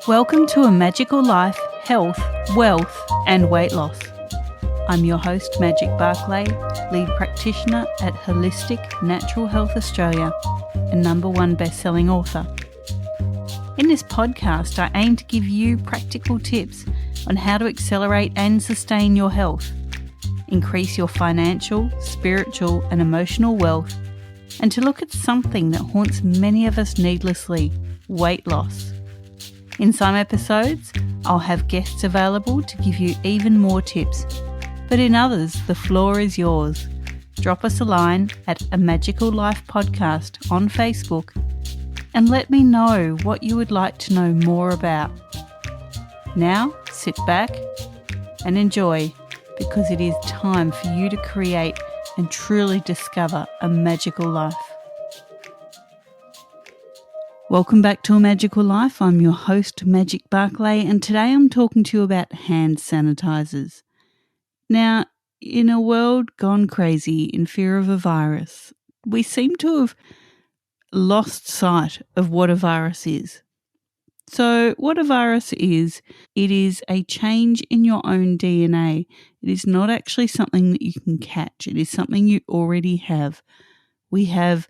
Welcome to A Magical Life, Health, Wealth and Weight Loss. I'm your host, Magic Barclay, lead practitioner at Holistic Natural Health Australia and #1 best-selling author. In this podcast, I aim to give you practical tips on how to accelerate and sustain your health, increase your financial, spiritual and emotional wealth, and to look at something that haunts many of us needlessly, weight loss. In some episodes, I'll have guests available to give you even more tips, but in others, the floor is yours. Drop us a line at A Magical Life Podcast on Facebook and let me know what you would like to know more about. Now, sit back and enjoy, because it is time for you to create and truly discover a magical life. Welcome back to A Magical Life. I'm your host, Magic Barclay, and today I'm talking to you about hand sanitizers. Now, in a world gone crazy in fear of a virus, we seem to have lost sight of what a virus is. So what a virus is, it is a change in your own DNA. It is not actually something that you can catch. It is something you already have. We have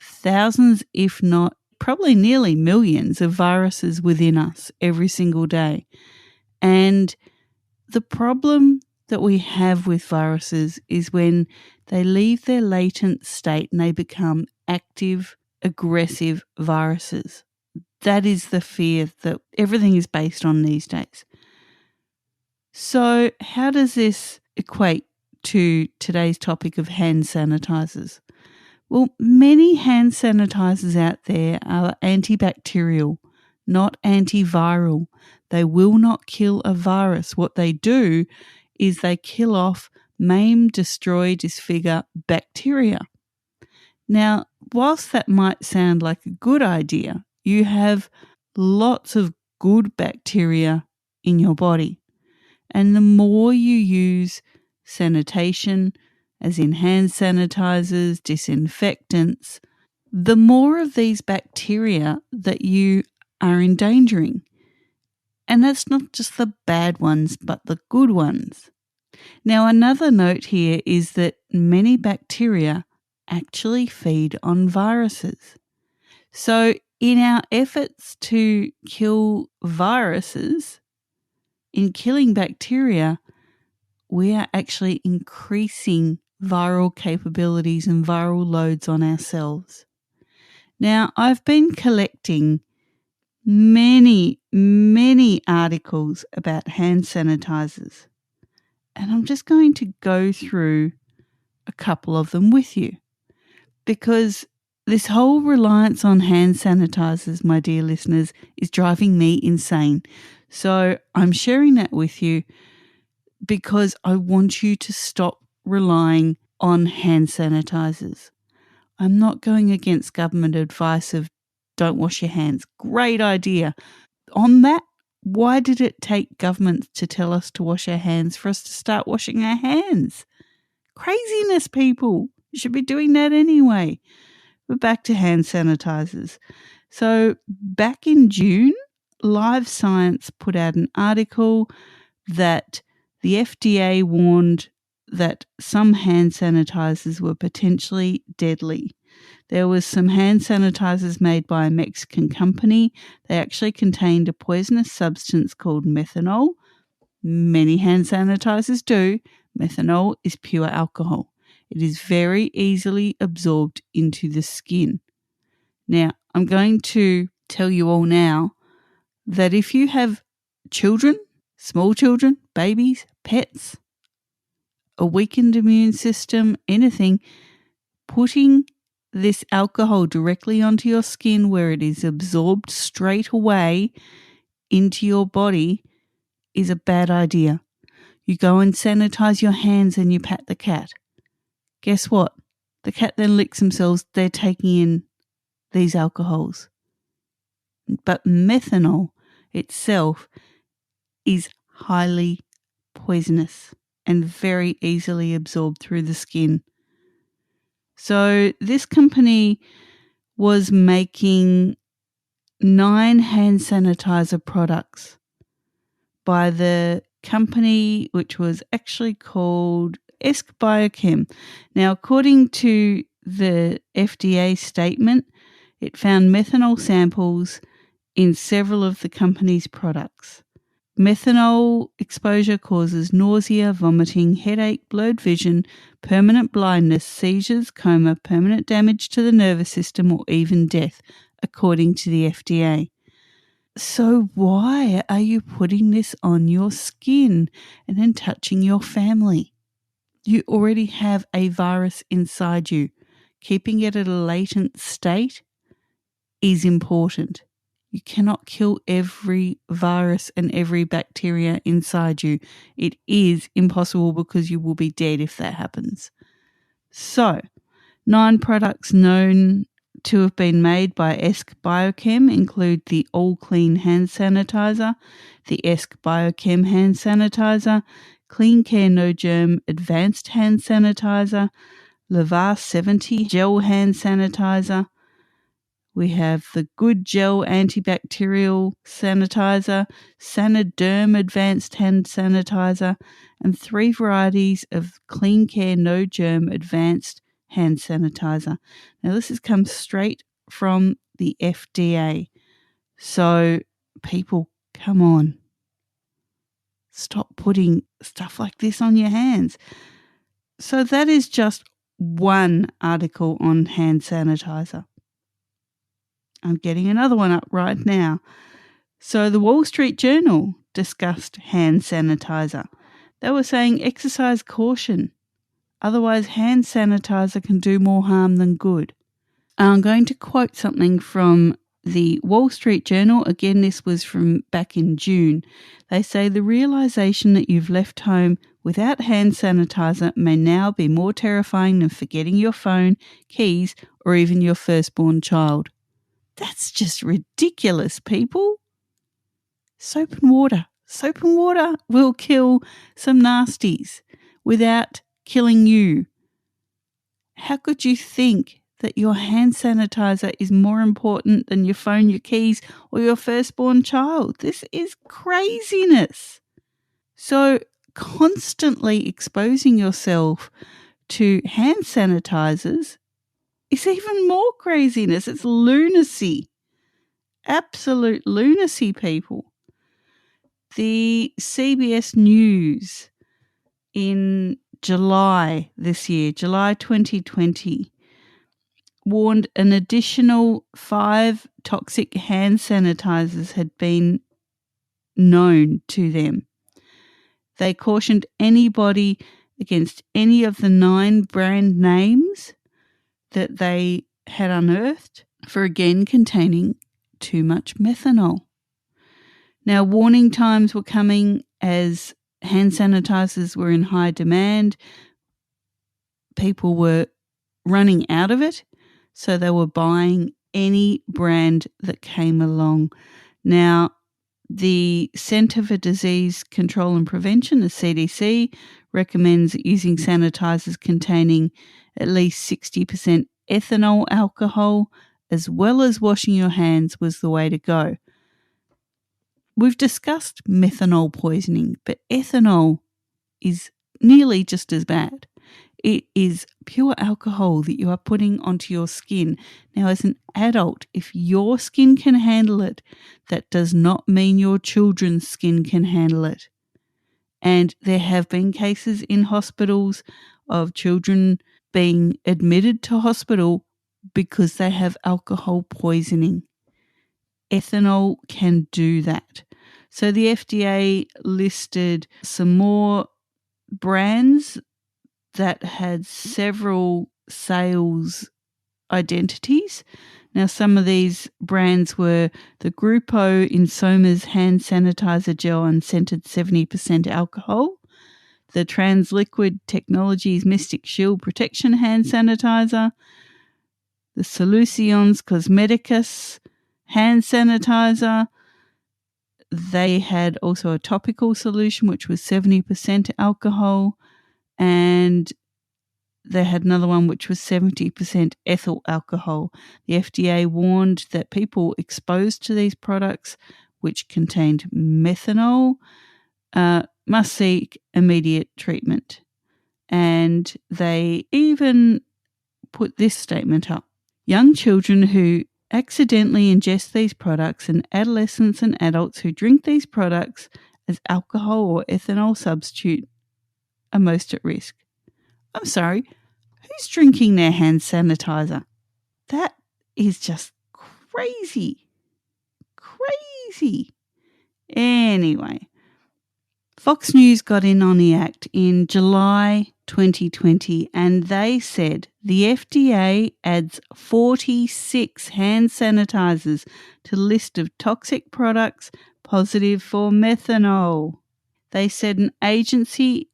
thousands, if not probably nearly millions of viruses within us every single day. And the problem that we have with viruses is when they leave their latent state and they become active, aggressive viruses. That is the fear that everything is based on these days. So how does this equate to today's topic of hand sanitizers? Well, many hand sanitizers out there are antibacterial, not antiviral. They will not kill a virus. What they do is they kill off, maim, destroy, disfigure bacteria. Now, whilst that might sound like a good idea, you have lots of good bacteria in your body. And the more you use sanitation, as in hand sanitizers, disinfectants, the more of these bacteria that you are endangering. And that's not just the bad ones, but the good ones. Now, another note here is that many bacteria actually feed on viruses. So in our efforts to kill viruses, in killing bacteria, we are actually increasing viral capabilities and viral loads on ourselves. Now, I've been collecting many articles about hand sanitizers, and I'm just going to go through a couple of them with you, because this whole reliance on hand sanitizers, my dear listeners, is driving me insane. So I'm sharing that with you because I want you to stop relying on hand sanitizers. I'm not going against government advice of don't wash your hands. Great idea. On that, why did it take governments to tell us to wash our hands for us to start washing our hands? Craziness, people. You should be doing that anyway. But back to hand sanitizers. So back in June, Live Science put out an article that the FDA warned that some hand sanitizers were potentially deadly. There was some hand sanitizers made by a Mexican company. They actually contained a poisonous substance called methanol. Many hand sanitizers do. Methanol is pure alcohol. It is very easily absorbed into the skin. Now, I'm going to tell you all now that if you have children, small children, babies, pets, a weakened immune system, anything, putting this alcohol directly onto your skin where it is absorbed straight away into your body is a bad idea. You go and sanitize your hands and you pat the cat. Guess what? The cat then licks themselves. They're taking in these alcohols. But methanol itself is highly poisonous and very easily absorbed through the skin. So this company was making 9 hand sanitizer products by the company which was actually called ESC Biochem. Now, according to the FDA statement, it found methanol samples in several of the company's products. Methanol exposure causes nausea, vomiting, headache, blurred vision, permanent blindness, seizures, coma, permanent damage to the nervous system, or even death, according to the FDA. So why are you putting this on your skin and then touching your family? You already have a virus inside you. Keeping it at a latent state is important. You cannot kill every virus and every bacteria inside you. It is impossible because you will be dead if that happens. So, 9 products known to have been made by ESC Biochem include the All Clean Hand Sanitizer, the ESC Biochem Hand Sanitizer, Clean Care No Germ Advanced Hand Sanitizer, Lavar 70 Gel Hand Sanitizer. We have the Good Gel Antibacterial Sanitizer, Saniderm Advanced Hand Sanitizer, and 3 varieties of Clean Care No Germ Advanced Hand Sanitizer. Now, this has come straight from the FDA. So, people, come on. Stop putting stuff like this on your hands. So, that is just one article on hand sanitizer. I'm getting another one up right now. So the Wall Street Journal discussed hand sanitizer. They were saying exercise caution. Otherwise, hand sanitizer can do more harm than good. I'm going to quote something from the Wall Street Journal. Again, this was from back in June. They say the realization that you've left home without hand sanitizer may now be more terrifying than forgetting your phone, keys, or even your firstborn child. That's just ridiculous, people. Soap and water. Soap and water will kill some nasties without killing you. How could you think that your hand sanitizer is more important than your phone, your keys, or your firstborn child? This is craziness. So constantly exposing yourself to hand sanitizers is even more craziness. It's lunacy. Absolute lunacy, people. The CBS News in July this year, July 2020, warned an additional 5 toxic hand sanitizers had been known to them. They cautioned anybody against any of the 9 brand names that they had unearthed for again containing too much methanol. Now, warning times were coming as hand sanitizers were in high demand. People were running out of it, so they were buying any brand that came along. Now, the Centre for Disease Control and Prevention, the CDC, recommends using sanitizers containing at least 60% ethanol alcohol, as well as washing your hands, was the way to go. We've discussed methanol poisoning, but ethanol is nearly just as bad. It is pure alcohol that you are putting onto your skin. Now, as an adult, if your skin can handle it, that does not mean your children's skin can handle it. And there have been cases in hospitals of children being admitted to hospital because they have alcohol poisoning. Ethanol can do that. So the FDA listed some more brands that had several sales identities. Now, some of these brands were the Grupo Insoma's hand sanitizer gel unscented 70% alcohol, the Transliquid Technologies Mystic Shield Protection hand sanitizer, the Solutions Cosmeticus hand sanitizer. They had also a topical solution which was 70% alcohol, and they had another one which was 70% ethyl alcohol. The FDA warned that people exposed to these products, which contained methanol, must seek immediate treatment. And they even put this statement up. Young children who accidentally ingest these products and adolescents and adults who drink these products as alcohol or ethanol substitute are most at risk. I'm sorry, who's drinking their hand sanitizer? That is just crazy. Crazy. Anyway, Fox News got in on the act in July 2020 and they said the FDA adds 46 hand sanitizers to the list of toxic products positive for methanol. They said an agency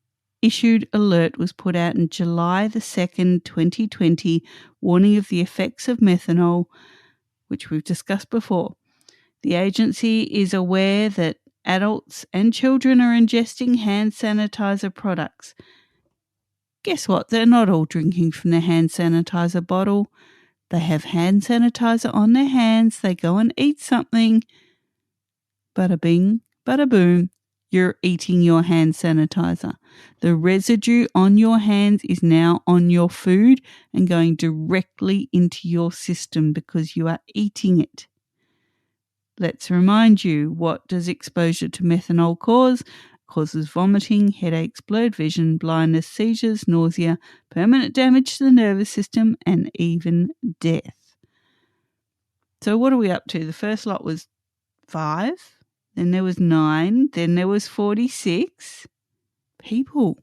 issued alert was put out on July the 2nd, 2020, warning of the effects of methanol, which we've discussed before. The agency is aware that adults and children are ingesting hand sanitizer products. Guess what? They're not all drinking from the hand sanitizer bottle. They have hand sanitizer on their hands. They go and eat something. Bada bing, bada boom. You're eating your hand sanitizer. The residue on your hands is now on your food and going directly into your system because you are eating it. Let's remind you, what does exposure to methanol cause? It causes vomiting, headaches, blurred vision, blindness, seizures, nausea, permanent damage to the nervous system, and even death. So what are we up to? The first lot was 5, then there was 9, then there was 46. People,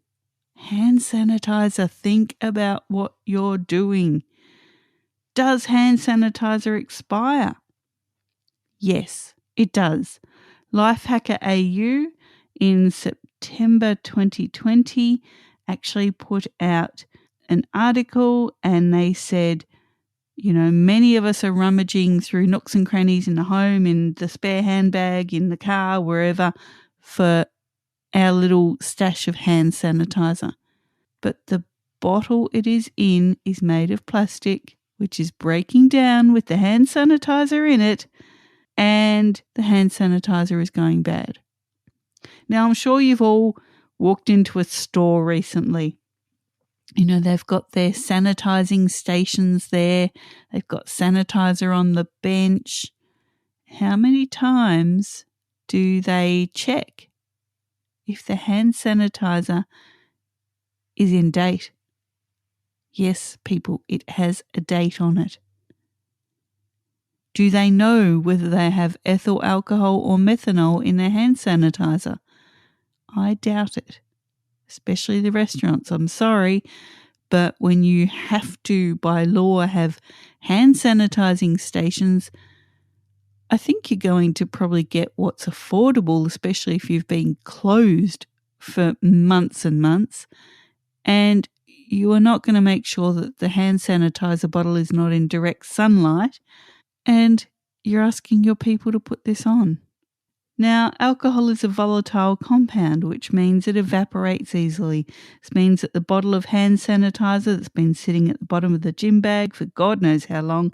hand sanitizer, think about what you're doing. Does hand sanitizer expire? Yes, it does. Lifehacker AU in September 2020 actually put out an article and they said, many of us are rummaging through nooks and crannies in the home, in the spare handbag, in the car, wherever, for our little stash of hand sanitizer. But the bottle it is in is made of plastic, which is breaking down with the hand sanitizer in it, and the hand sanitizer is going bad. Now, I'm sure you've all walked into a store recently. They've got their sanitizing stations there. They've got sanitizer on the bench. How many times do they check if the hand sanitizer is in date? Yes, people, it has a date on it. Do they know whether they have ethyl alcohol or methanol in their hand sanitizer? I doubt it, especially the restaurants. I'm sorry, but when you have to, by law, have hand sanitizing stations, I think you're going to probably get what's affordable, especially if you've been closed for months and months, and you are not going to make sure that the hand sanitizer bottle is not in direct sunlight, and you're asking your people to put this on. Now, alcohol is a volatile compound, which means it evaporates easily. This means that the bottle of hand sanitizer that's been sitting at the bottom of the gym bag for God knows how long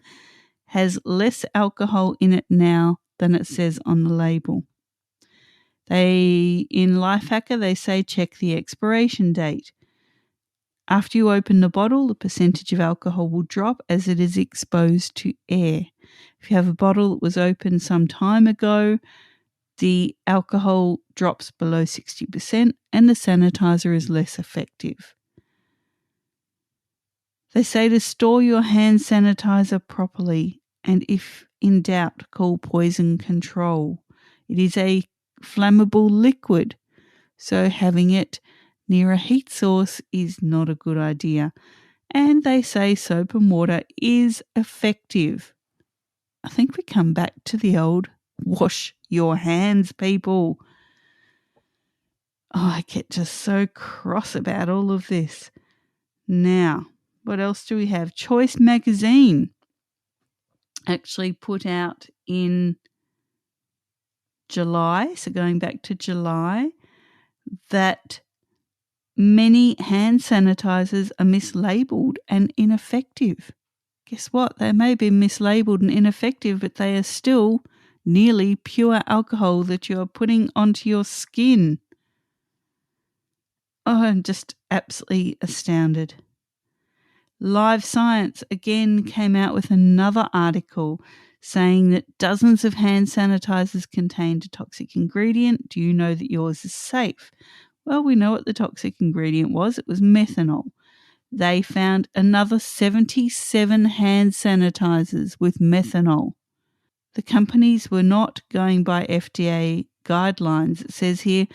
has less alcohol in it now than it says on the label. In Lifehacker, they say check the expiration date. After you open the bottle, the percentage of alcohol will drop as it is exposed to air. If you have a bottle that was opened some time ago, the alcohol drops below 60% and the sanitizer is less effective. They say to store your hand sanitizer properly, and if in doubt, call poison control. It is a flammable liquid, so having it near a heat source is not a good idea. And they say soap and water is effective. I think we come back to the old wash your hands, people. Oh, I get just so cross about all of this. Now, what else do we have? Choice Magazine actually put out in July, so going back to July, that Many hand sanitizers are mislabeled and ineffective. Guess what? They may be mislabeled and ineffective, but they are still nearly pure alcohol that you are putting onto your skin. Oh, I'm just absolutely astounded. Live Science again came out with another article saying that dozens of hand sanitizers contained a toxic ingredient. Do you know that yours is safe? Well, we know what the toxic ingredient was. It was methanol. They found another 77 hand sanitizers with methanol. The companies were not going by FDA guidelines. It says here,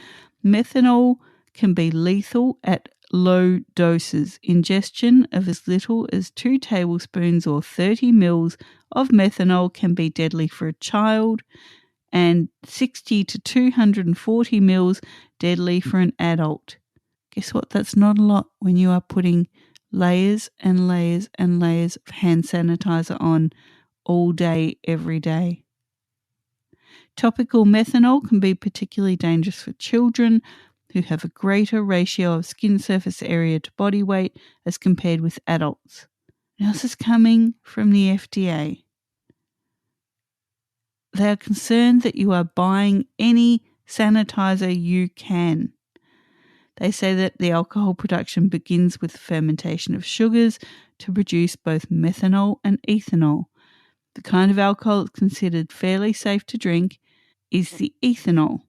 methanol can be lethal at low doses. Ingestion of as little as 2 tablespoons or 30 mils of methanol can be deadly for a child, and 60 to 240 mils deadly for an adult. Guess what? That's not a lot when you are putting layers and layers and layers of hand sanitizer on all day, every day. Topical methanol can be particularly dangerous for children who have a greater ratio of skin surface area to body weight as compared with adults. Now, this is coming from the FDA. They are concerned that you are buying any sanitizer you can. They say that the alcohol production begins with fermentation of sugars to produce both methanol and ethanol. The kind of alcohol that's considered fairly safe to drink is the ethanol,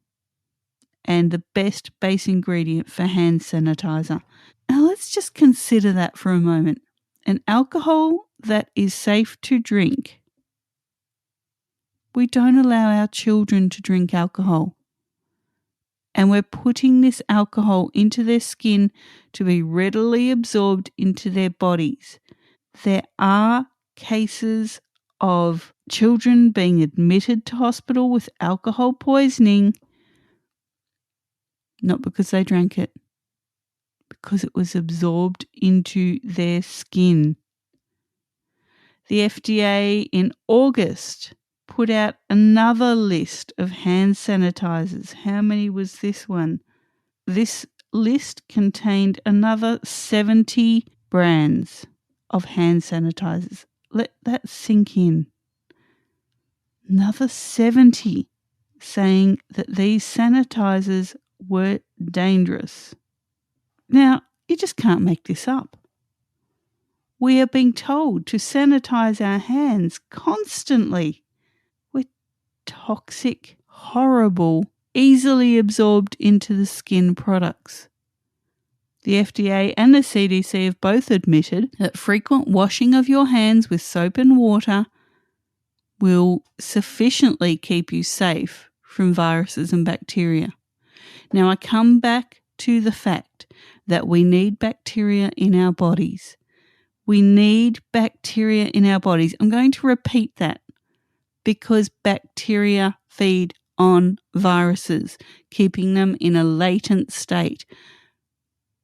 and the best base ingredient for hand sanitizer. Now let's just consider that for a moment. An alcohol that is safe to drink. We don't allow our children to drink alcohol. And we're putting this alcohol into their skin to be readily absorbed into their bodies. There are cases of children being admitted to hospital with alcohol poisoning, not because they drank it, because it was absorbed into their skin. The FDA in August put out another list of hand sanitizers. How many was this one? This list contained another 70 brands of hand sanitizers. Let that sink in. Another 70 saying that these sanitizers were dangerous. Now, you just can't make this up. We are being told to sanitize our hands constantly with toxic, horrible, easily absorbed into the skin products. The FDA and the CDC have both admitted that frequent washing of your hands with soap and water will sufficiently keep you safe from viruses and bacteria. Now, I come back to the fact that we need bacteria in our bodies. We need bacteria in our bodies. I'm going to repeat that because bacteria feed on viruses, keeping them in a latent state.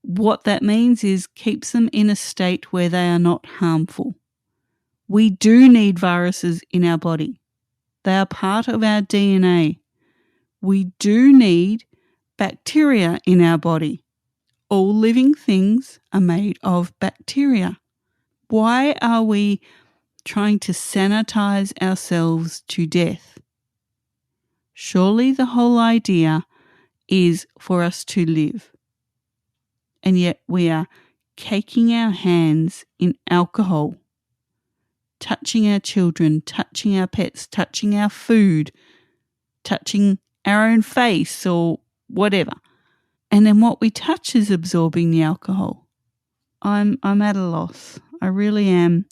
What that means is keeps them in a state where they are not harmful. We do need viruses in our body. They are part of our DNA. We do need bacteria in our body. All living things are made of bacteria. Why are we trying to sanitize ourselves to death? Surely the whole idea is for us to live. And yet we are caking our hands in alcohol, touching our children, touching our pets, touching our food, touching our own face or whatever. And then what we touch is absorbing the alcohol. I'm at a loss. I really am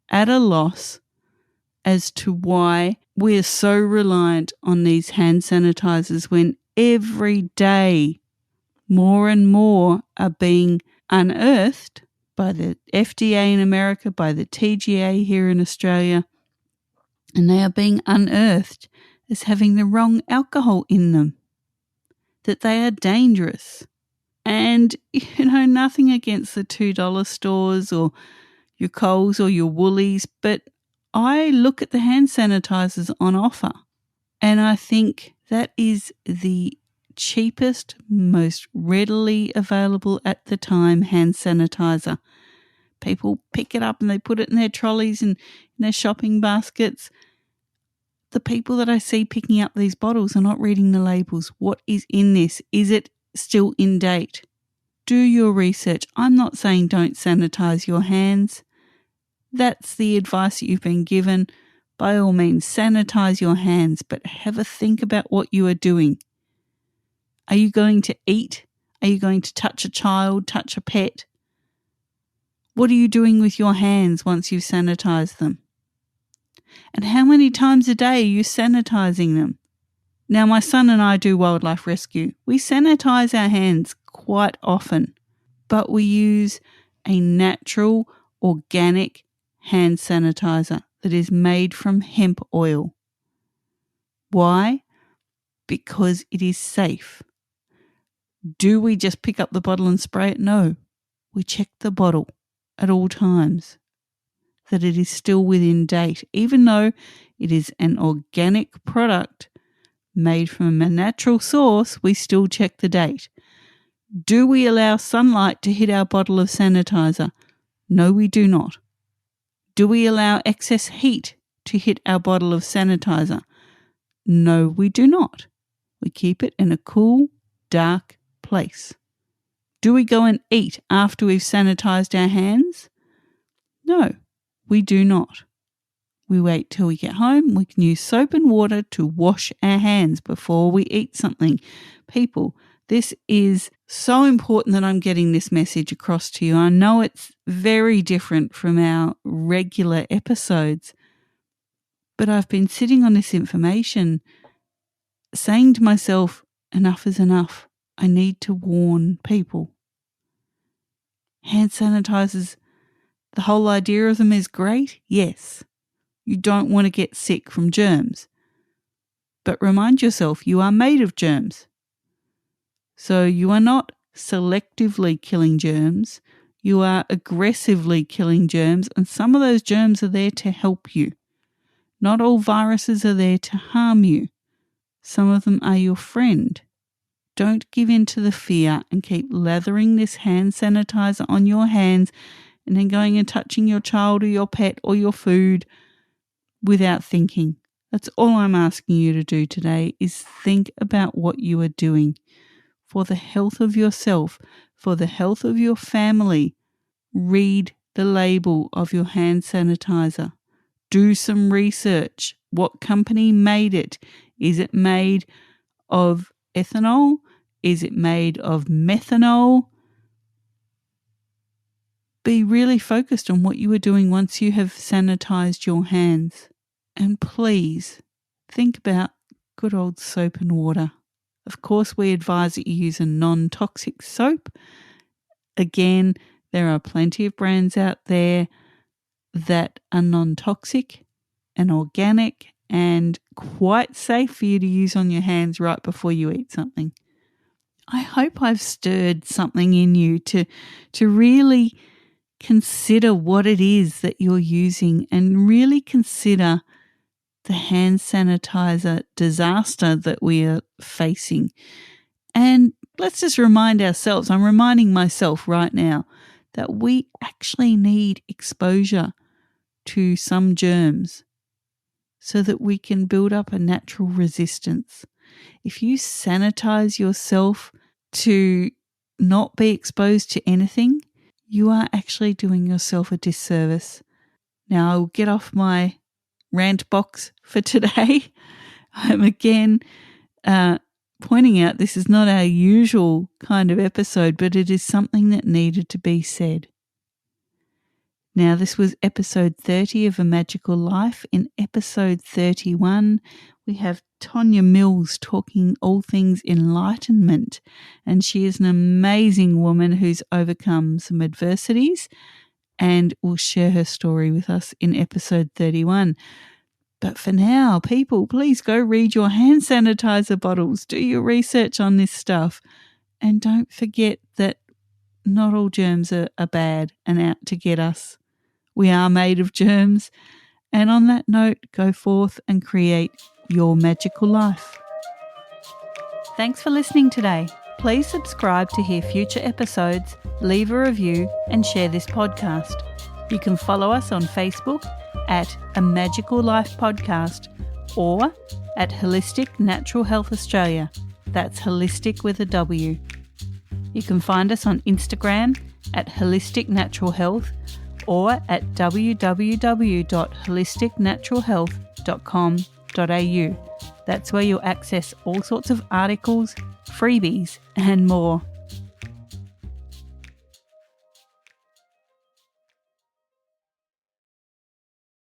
at a loss as to why we're so reliant on these hand sanitizers when every day more and more are being unearthed by the FDA in America, by the TGA here in Australia, and they are being unearthed as having the wrong alcohol in them, that they are dangerous. And, nothing against the $2 stores or your Coles or your Woolies, but I look at the hand sanitizers on offer and I think that is the cheapest, most readily available at the time hand sanitizer. People pick it up and they put it in their trolleys and in their shopping baskets. The people that I see picking up these bottles are not reading the labels. What is in this? Is it still in date? Do your research. I'm not saying don't sanitize your hands. That's the advice that you've been given. By all means, sanitize your hands, but have a think about what you are doing. Are you going to eat? Are you going to touch a child, touch a pet? What are you doing with your hands once you've sanitized them? And how many times a day are you sanitizing them? Now, my son and I do wildlife rescue. We sanitize our hands quite often, but we use a natural, organic hand sanitizer that is made from hemp oil. Why? Because it is safe. Do we just pick up the bottle and spray it? No. We check the bottle at all times that it is still within date, even though it is an organic product made from a natural source. We still check the date. Do we allow sunlight to hit our bottle of sanitizer? No, we do not. Do we allow excess heat to hit our bottle of sanitizer? No, we do not. We keep it in a cool, dark place. Do we go and eat after we've sanitized our hands? No, we do not. We wait till we get home. We can use soap and water to wash our hands before we eat something. People, this is so important that I'm getting this message across to you. I know it's very different from our regular episodes, but I've been sitting on this information saying to myself, enough is enough. I need to warn people. Hand sanitizers, the whole idea of them is great, yes. You don't want to get sick from germs. But remind yourself, you are made of germs. So you are not selectively killing germs. You are aggressively killing germs, and some of those germs are there to help you. Not all viruses are there to harm you. Some of them are your friend. Don't give in to the fear and keep lathering this hand sanitizer on your hands and then going and touching your child or your pet or your food without thinking. That's all I'm asking you to do today, is think about what you are doing for the health of yourself, for the health of your family. Read the label of your hand sanitizer. Do some research. What company made it? Is it made of ethanol? Is it made of methanol? Be really focused on what you are doing once you have sanitized your hands. And please think about good old soap and water. Of course, we advise that you use a non-toxic soap. Again, there are plenty of brands out there that are non-toxic and organic and quite safe for you to use on your hands right before you eat something. I hope I've stirred something in you to really consider what it is that you're using and really consider the hand sanitizer disaster that we are facing. And let's just remind ourselves, I'm reminding myself right now, that we actually need exposure to some germs so that we can build up a natural resistance. If you sanitize yourself to not be exposed to anything, you are actually doing yourself a disservice. Now, I'll get off my rant box for today. I'm again pointing out this is not our usual kind of episode, but it is something that needed to be said. Now, this was episode 30 of A Magical Life. In episode 31, we have Tonya Mills talking all things enlightenment, and she is an amazing woman who's overcome some adversities and will share her story with us in episode 31. But for now, people, please go read your hand sanitizer bottles, do your research on this stuff, and don't forget that not all germs are bad and out to get us. We are made of germs. And on that note, go forth and create your magical life. Thanks for listening today. Please subscribe to hear future episodes, leave a review, and share this podcast. You can follow us on Facebook at A Magical Life Podcast or at Holistic Natural Health Australia. That's holistic with a W. You can find us on Instagram at Holistic Natural Health or at www.holisticnaturalhealth.com.au. That's where you'll access all sorts of articles, freebies, and more.